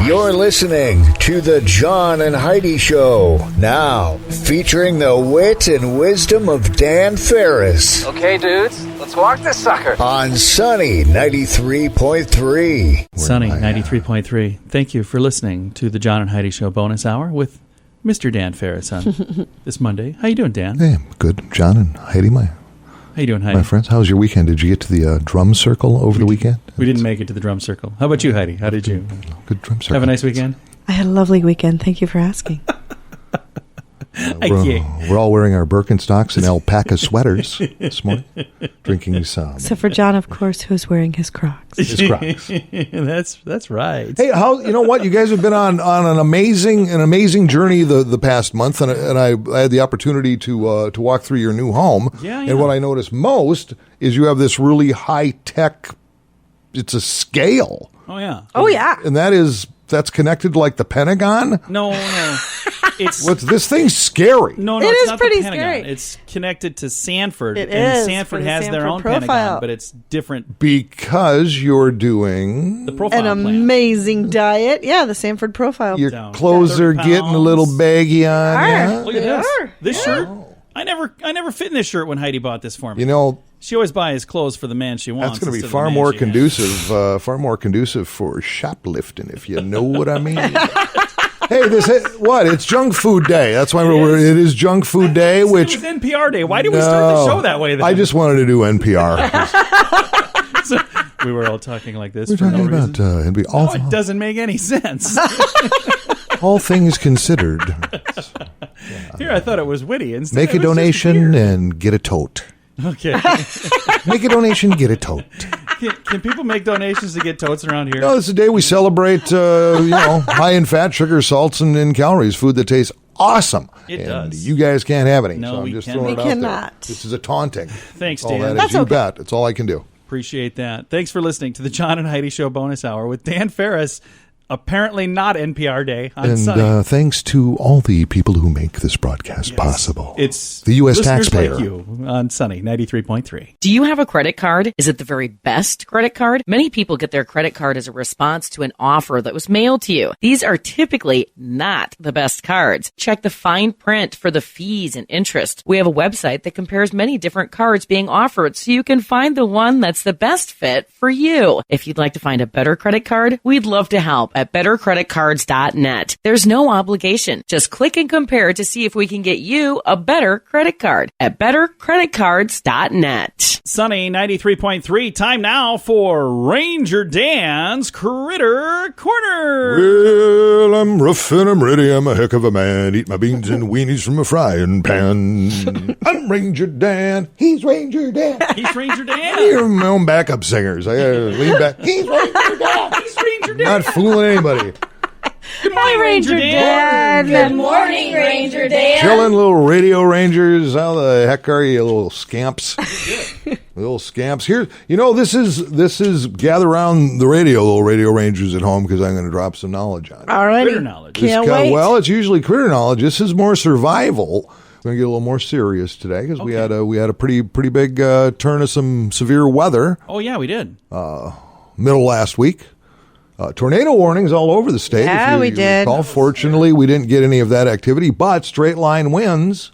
You're listening to the John and Heidi Show. Now, featuring the wit and wisdom of Dan Farris. Okay, dudes, let's walk this sucker. On Sunny 93.3. Sunny 93.3. Thank you for listening to the John and Heidi Show bonus hour with Mr. Dan Farris on this Monday. How you doing, Dan? Hey, good. John and Heidi, How you doing, Heidi? my friends. How was your weekend? Did you get to the drum circle over the weekend? We didn't make it to the drum circle. How about you, Heidi? How did you? Good drum circle. Have a nice weekend? I had a lovely weekend. Thank you for asking. We're all wearing our Birkenstocks and alpaca sweaters this morning, drinking some. Except for John, of course, who's wearing his Crocs. His Crocs. That's right. Hey, you know what? You guys have been on an amazing journey the past month, and I had the opportunity to walk through your new home. Yeah. And what I noticed most is you have this really high tech. It's a scale. Oh yeah. Oh, yeah. And that's connected to like the Pentagon? No. What's this thing's scary? No, It it's is not pretty the Pentagon. scary. It's connected to Sanford. It and is, Sanford for the has their Sanford own profile. Pentagon, but it's different. Because you're doing The profile An plan. amazing diet. Yeah, the Sanford profile. your Down clothes 30 are getting a little pounds. baggy on you. Look at They this. are. This shirt. I never fit in this shirt when Heidi bought this for me. You know, She always buys clothes for the man she wants. that's going to be instead of far the man more she conducive for shoplifting, if you know what I mean. Hey, it's junk food day. That's why it is junk food day, has. which It was NPR day. Why did we start the show that way then? I just wanted to do NPR. So, we were all talking like this We're for no talking reason. about NPR. Oh, it doesn't make any sense. All things considered. Here, I thought it was witty. Instead, Make a it was just donation weird. and get a tote. Okay. Make a donation, get a tote. Can people make donations to get totes around here? No, this is the day we celebrate, high in fat, sugar, salts, and calories. Food that tastes awesome. It and does. You guys can't have any. No, so I'm we just can't. throwing it We out cannot. there. This is a taunting. Thanks, All Dan. that is. That's You okay. bet. It's all I can do. Appreciate that. Thanks for listening to the John and Heidi Show bonus hour with Dan Farris. Apparently not NPR day on And Sunday. thanks to all the people who make this broadcast possible. It's the U.S. listeners taxpayer. like you on Sunny 93.3. Do you have a credit card? Is it the very best credit card? Many people get their credit card as a response to an offer that was mailed to you. These are typically not the best cards. Check the fine print for the fees and interest. We have a website that compares many different cards being offered so you can find the one that's the best fit for you. If you'd like to find a better credit card, we'd love to help at bettercreditcards.net. There's no obligation. Just click and compare to see if we can get you a better credit card at bettercreditcards.net. Sunny 93.3. Time now for Ranger Dan's Critter Corner. Well, I'm rough and I'm ready. I'm a heck of a man. Eat my beans and weenies from a frying pan. I'm Ranger Dan. He's Ranger Dan. He's Ranger Dan. You're my own backup singers. I gotta lean back. He's Ranger Dan. He's Ranger Dan. Not fooling anybody. Good morning, Ranger Dan. Good Morning, Ranger Dan. Chilling, little radio rangers. How the heck are you, little scamps? Little scamps. Here, this is gather around the radio, little radio rangers at home, because I'm going to drop some knowledge on it. All right. Critter knowledge. Can't wait. Well, it's usually critter knowledge. This is more survival. We're going to get a little more serious today because we had a pretty big turn of some severe weather Oh, yeah, we did. middle last week. Tornado warnings all over the state. Yeah, we did. Recall. Fortunately, we didn't get any of that activity, but straight line winds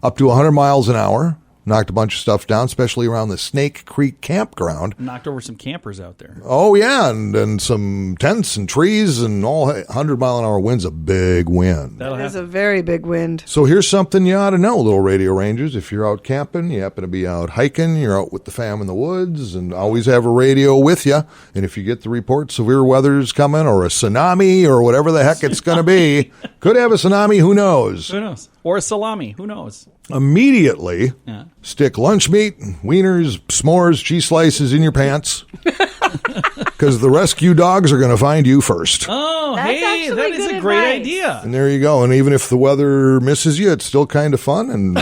up to 100 miles an hour knocked a bunch of stuff down, especially around the Snake Creek campground. Knocked over some campers out there. Oh, yeah, and some tents and trees and all 100-mile-an-hour winds, a big wind. That'll There's happen. a very big wind. So here's something you ought to know, little radio rangers. If you're out camping, you happen to be out hiking, you're out with the fam in the woods, and always have a radio with you. And if you get the report severe weather's coming or a tsunami or whatever the heck it's going to be, could have a tsunami, who knows? Who knows? Or a salami. Who knows? Immediately Yeah. stick lunch meat, wieners, s'mores, cheese slices in your pants because the rescue dogs are going to find you first. Oh, That's hey, actually that is good a great advice. idea. And there you go. And even if the weather misses you, it's still kind of fun and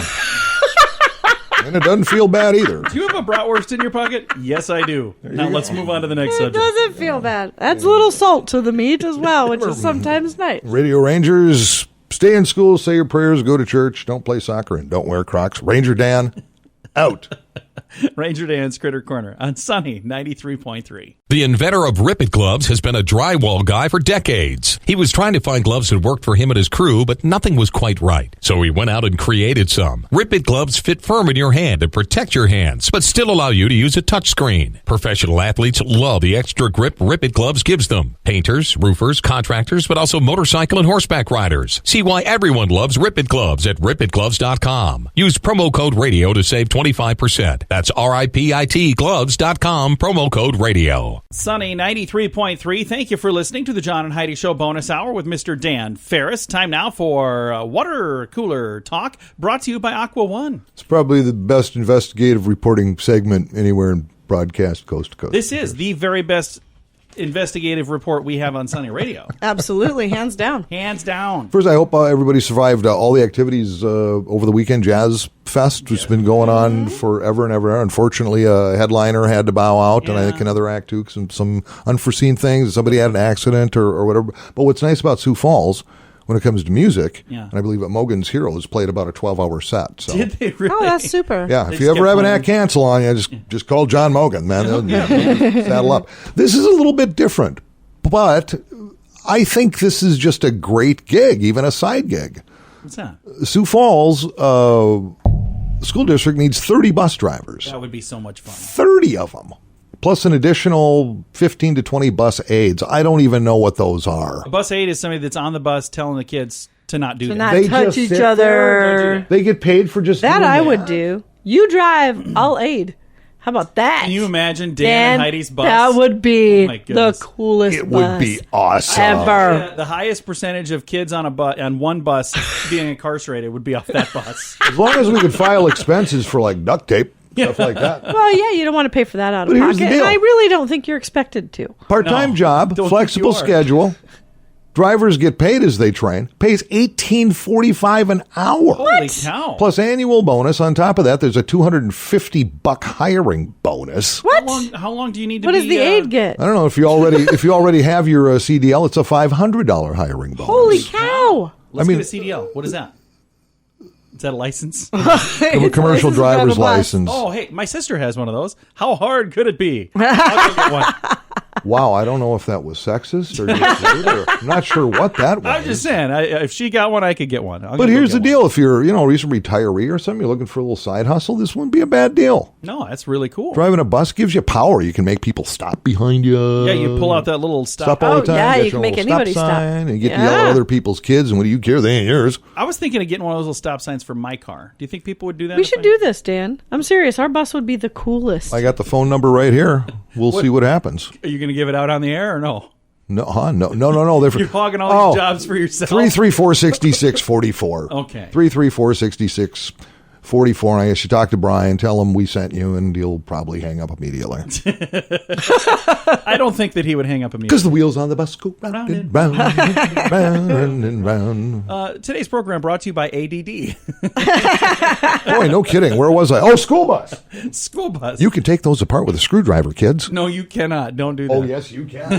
it doesn't feel bad either. Do you have a bratwurst in your pocket? Yes, I do. Now let's move on to the next It subject. doesn't feel bad. Adds a little salt to the meat as well, which is sometimes nice. Radio Rangers, stay in school, say your prayers, go to church, don't play soccer, and don't wear Crocs. Ranger Dan, out. Ranger Dan's Critter Corner on Sunny 93.3. The inventor of Rip It gloves has been a drywall guy for decades. He was trying to find gloves that worked for him and his crew, but nothing was quite right. So he went out and created some. Rip It gloves fit firm in your hand and protect your hands, but still allow you to use a touchscreen. Professional athletes love the extra grip Rip It gloves gives them. Painters, roofers, contractors, but also motorcycle and horseback riders. See why everyone loves Rip It gloves at ripitgloves.com. Use promo code radio to save 25%. That's RIPIT gloves.com, promo code radio. Sunny 93.3. Thank you for listening to the John and Heidi Show bonus hour with Mr. Dan Farris. Time now for water cooler talk, brought to you by Aqua One. It's probably the best investigative reporting segment anywhere in broadcast coast to coast. This is the very best investigative report we have on Sunny Radio. Absolutely, hands down. Hands down. First, I hope everybody survived all the activities over the weekend. Jazz Fest, which has been going on forever and ever. Unfortunately, a headliner had to bow out, and I think another act too, some unforeseen things. Somebody had an accident or whatever. But what's nice about Sioux Falls, when it comes to music, and I believe at Mogan's Heroes played about a 12-hour set. So. Did they really? Oh, that's super. Yeah, They if you just ever kept have an playing. act cancel on you, just call John Mogan, man. They'll saddle up. This is a little bit different, but I think this is just a great gig, even a side gig. What's that? Sioux Falls School District needs 30 bus drivers. That would be so much fun. 30 of them, plus an additional 15 to 20 bus aides. I don't even know what those are. A bus aide is somebody that's on the bus telling the kids to not do To that. not They touch just each sit there, other. They get paid for just That doing I would do. You drive, I'll aid. How about that? Can you imagine Dan and Heidi's bus? That would be Oh my the goodness. coolest It bus would be awesome. ever. The highest percentage of kids on one bus being incarcerated would be off that bus. As long as we could file expenses for like duct tape, stuff like that. Well, yeah, you don't want to pay for that out of But here's pocket. the deal. And I really don't think you're expected to. Part-time No, job, don't flexible think you are. schedule. Drivers get paid as they train. Pays $18.45 an hour. Holy cow. Plus annual bonus. On top of that, there's a $250 hiring bonus. What? How long do you need to What be? does the aid get? I don't know if you already have your CDL. It's a $500 hiring bonus. Holy cow. Let's I mean- get a CDL. What is that? Is that a license? A commercial driver's license. Oh, hey, my sister has one of those. How hard could it be? I'll go get one. Wow, I don't know if that was sexist or just rude, or I'm not sure what that was. I'm just saying, if she got one, I could get one. But here's the deal: if you're, a recent retiree or something, you're looking for a little side hustle, this wouldn't be a bad deal. No, that's really cool. Driving a bus gives you power. You can make people stop behind you. Yeah, you pull out that little Stop all the time. yeah, get you your can make little anybody stop. sign, and you get to Yeah. yell at other people's kids. And what do you care? They ain't yours. I was thinking of getting one of those little stop signs for my car. Do you think people would do that? We if should I- do this, Dan. I'm serious. Our bus would be the coolest. I got the phone number right here. We'll see what happens. Are you going to give it out on the air or no? No. They're You're hogging all these jobs for yourself. 334-6644. Okay. 334-6644. I guess you talk to Brian, tell him we sent you, and he'll probably hang up immediately. I don't think that he would hang up immediately. Because the wheels on the bus go round and round and round and round. Today's program brought to you by ADD. Boy, no kidding. Where was I? Oh, school bus. School bus. You can take those apart with a screwdriver, kids. No, you cannot. Don't do that. Oh, yes, you can.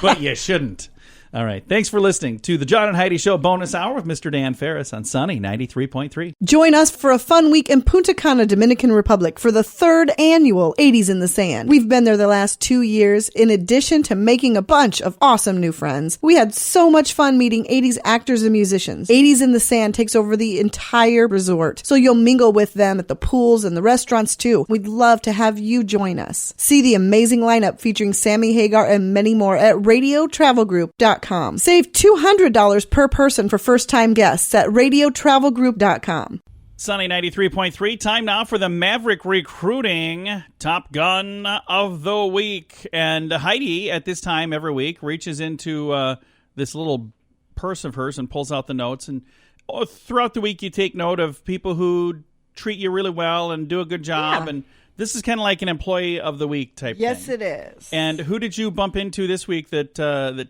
But you shouldn't. All right. Thanks for listening to the John and Heidi Show bonus hour with Mr. Dan Farris on Sunny 93.3. Join us for a fun week in Punta Cana, Dominican Republic for the 3rd annual 80s in the Sand. We've been there the last 2 years. In addition to making a bunch of awesome new friends, we had so much fun meeting 80s actors and musicians. 80s in the Sand takes over the entire resort, so you'll mingle with them at the pools and the restaurants too. We'd love to have you join us. See the amazing lineup featuring Sammy Hagar and many more at radiotravelgroup.com. Save $200 per person for first-time guests at radiotravelgroup.com. Sunny 93.3. Time now for the Maverick Recruiting Top Gun of the Week. And Heidi, at this time every week, reaches into this little purse of hers and pulls out the notes. And throughout the week, you take note of people who treat you really well and do a good job and This is kind of like an employee of the week type thing. Yes, it is. And who did you bump into this week that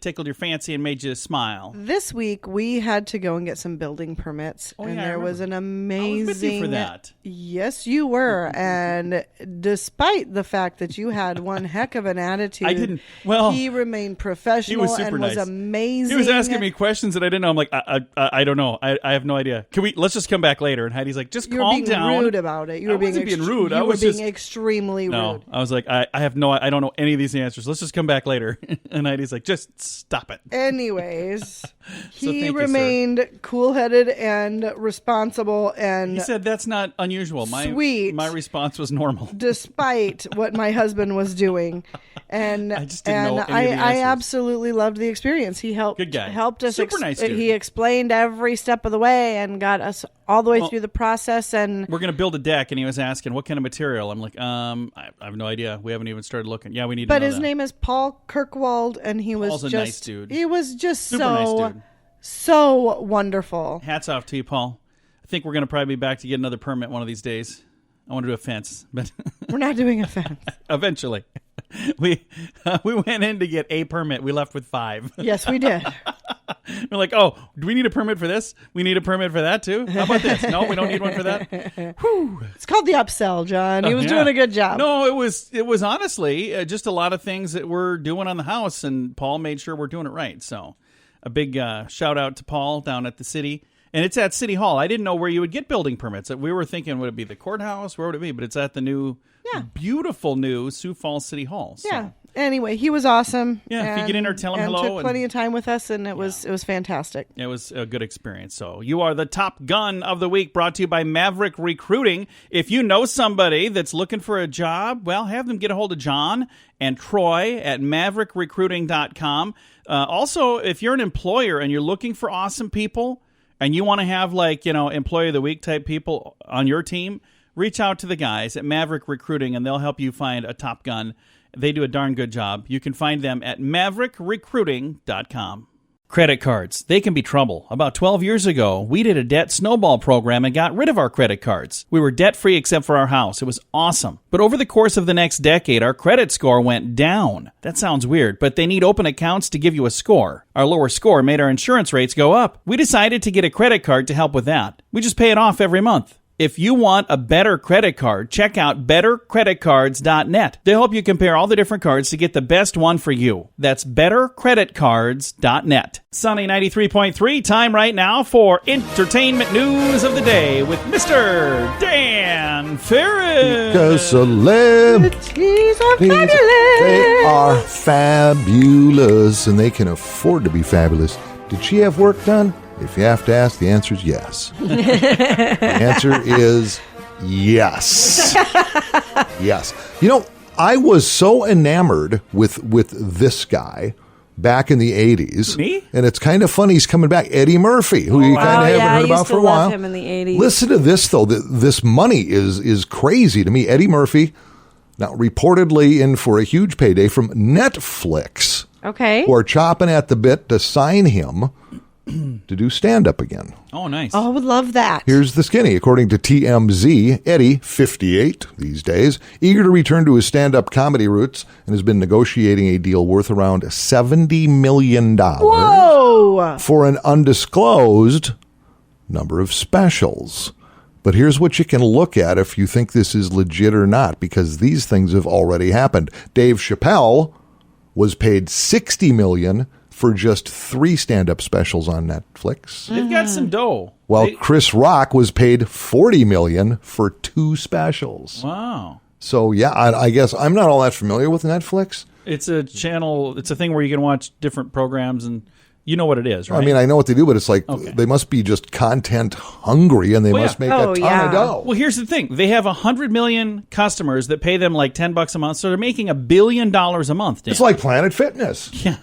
tickled your fancy and made you smile? This week, we had to go and get some building permits. Oh, and yeah, there was an amazing... I was with you for that. Yes, you were. And despite the fact that you had one heck of an attitude, I didn't. Well, he remained professional he was super and nice. was amazing. He was asking me questions that I didn't know. I'm like, I don't know. I have no idea. Let's just come back later. And Heidi's like, just calm down. You were being rude about it. You were being rude. You were being extremely rude. No, I was like, I don't know any of these answers. Let's just come back later. And Heidi's like, just stop it. Anyways, he thank remained cool-headed and responsible and he said that's not unusual. Sweet. My response was normal. Despite what my husband was doing. And I just didn't know any of the answers. I absolutely loved the experience. He helped Good guy. helped us. Super nice dude. He explained every step of the way and got us all the way through the process. And we're going to build a deck, and he was asking what kind of material. I'm like, I have no idea. We haven't even started looking. Yeah, we need to know But his that. name is Paul Kirkwald, and he was Paul's a just nice dude. He was just Super nice dude. so wonderful. Hats off to you, Paul. I think we're going to probably be back to get another permit one of these days. I want to do a fence, but We're not doing a fence. Eventually. We went in to get a permit. We left with 5. Yes, we did. We're like, oh, do we need a permit for this? We need a permit for that too? How about this? No, we don't need one for that? Whew. It's called the upsell, John. He was doing a good job. No, it was honestly just a lot of things that we're doing on the house, and Paul made sure we're doing it right. So a big shout out to Paul down at the city. And it's at City Hall. I didn't know where you would get building permits. We were thinking, would it be the courthouse? Where would it be? But it's at the new, beautiful new Sioux Falls City Hall. So. Yeah. Anyway, he was awesome. Yeah, if you get in there, tell him hello. Took plenty of time with us, and it was fantastic. It was a good experience. So you are the Top Gun of the Week, brought to you by Maverick Recruiting. If you know somebody that's looking for a job, well, have them get a hold of John and Troy at maverickrecruiting.com. Also, if you're an employer and you're looking for awesome people, and you want to have, Employee of the Week type people on your team, reach out to the guys at Maverick Recruiting, and they'll help you find a Top Gun. They do a darn good job. You can find them at maverickrecruiting.com. Credit cards, they can be trouble. About 12 years ago, we did a debt snowball program and got rid of our credit cards. We were debt-free except for our house. It was awesome. But over the course of the next decade, our credit score went down. That sounds weird, but they need open accounts to give you a score. Our lower score made our insurance rates go up. We decided to get a credit card to help with that. We just pay it off every month. If you want a better credit card, check out bettercreditcards.net. They'll help you compare all the different cards to get the best one for you. That's bettercreditcards.net. Sunny 93.3, time right now for entertainment news of the day with Mr. Dan Farris. Because celebrities are fabulous. They are fabulous, and they can afford to be fabulous. Did she have work done? If you have to ask, the answer is yes. The answer is yes. Yes. You know, I was so enamored with this guy back in the 80s. Me? And it's kind of funny he's coming back. Eddie Murphy, who you kind of haven't heard about for a while. I used to love him in the 80s. Listen to this, though. This money is crazy to me. Eddie Murphy, now reportedly in for a huge payday from Netflix. Okay. Who are chopping at the bit to sign him to do stand-up again. Oh, nice. Oh, I would love that. Here's the skinny. According to TMZ, Eddie, 58 these days, eager to return to his stand-up comedy roots and has been negotiating a deal worth around $70 million Whoa! for an undisclosed number of specials. But here's what you can look at if you think this is legit or not, because these things have already happened. Dave Chappelle was paid $60 million for just 3 stand-up specials on Netflix. They've got some dough. While Chris Rock was paid $40 million for 2 specials. Wow. So, yeah, I guess I'm not all that familiar with Netflix. It's a channel, it's a thing where you can watch different programs, and you know what it is, right? I mean, I know what they do, but it's like they must be just content hungry, and they must make a ton of dough. Well, here's the thing. They have 100 million customers that pay them like $10 a month, so they're making $1 billion a month, Dan. It's like Planet Fitness. Yeah.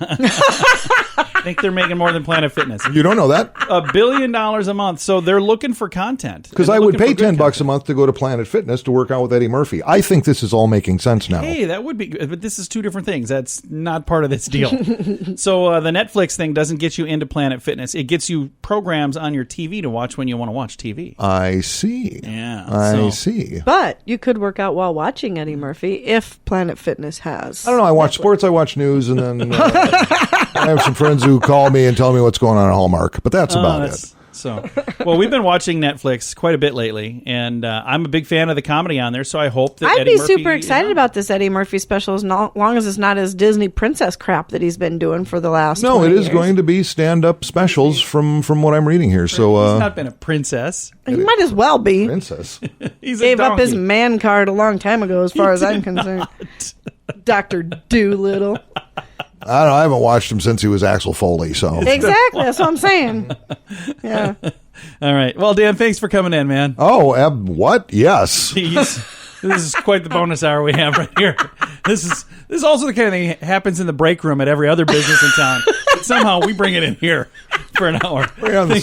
I think they're making more than Planet Fitness. You don't know that? $1 billion a month. So they're looking for content. Because I would pay $10 a month to go to Planet Fitness to work out with Eddie Murphy. I think this is all making sense now. Hey, that would be good. But this is two different things. That's not part of this deal. So the Netflix thing doesn't get you into Planet Fitness. It gets you programs on your TV to watch when you want to watch TV. I see. Yeah. I see. But you could work out while watching Eddie Murphy if Planet Fitness has. I don't know. I watch sports, I watch news, and then I have some friends who call me and tell me what's going on at Hallmark. But that's about it. So, well, we've been watching Netflix quite a bit lately, and I'm a big fan of the comedy on there, so I hope that I'd Eddie be Murphy, super excited about this Eddie Murphy special as long as it's not his Disney princess crap that he's been doing for the last 20 it is years. going to be stand-up specials from what I'm reading here. So He's not been a princess. He might as well be. Princess. He's Gave a up his donkey. man card a long time ago, as far as I'm concerned. Dr. Doolittle. I don't know. I haven't watched him since he was Axel Foley. So Exactly. That's what I'm saying. Yeah. All right. Well, Dan, thanks for coming in, man. Oh, what? Yes. This is quite the bonus hour we have right here. This is also the kind of thing that happens in the break room at every other business in town. But somehow we bring it in here for an hour. We're on the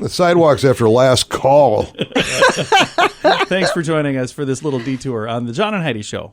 sidewalks after last call. Thanks for joining us for this little detour on the John and Heidi Show.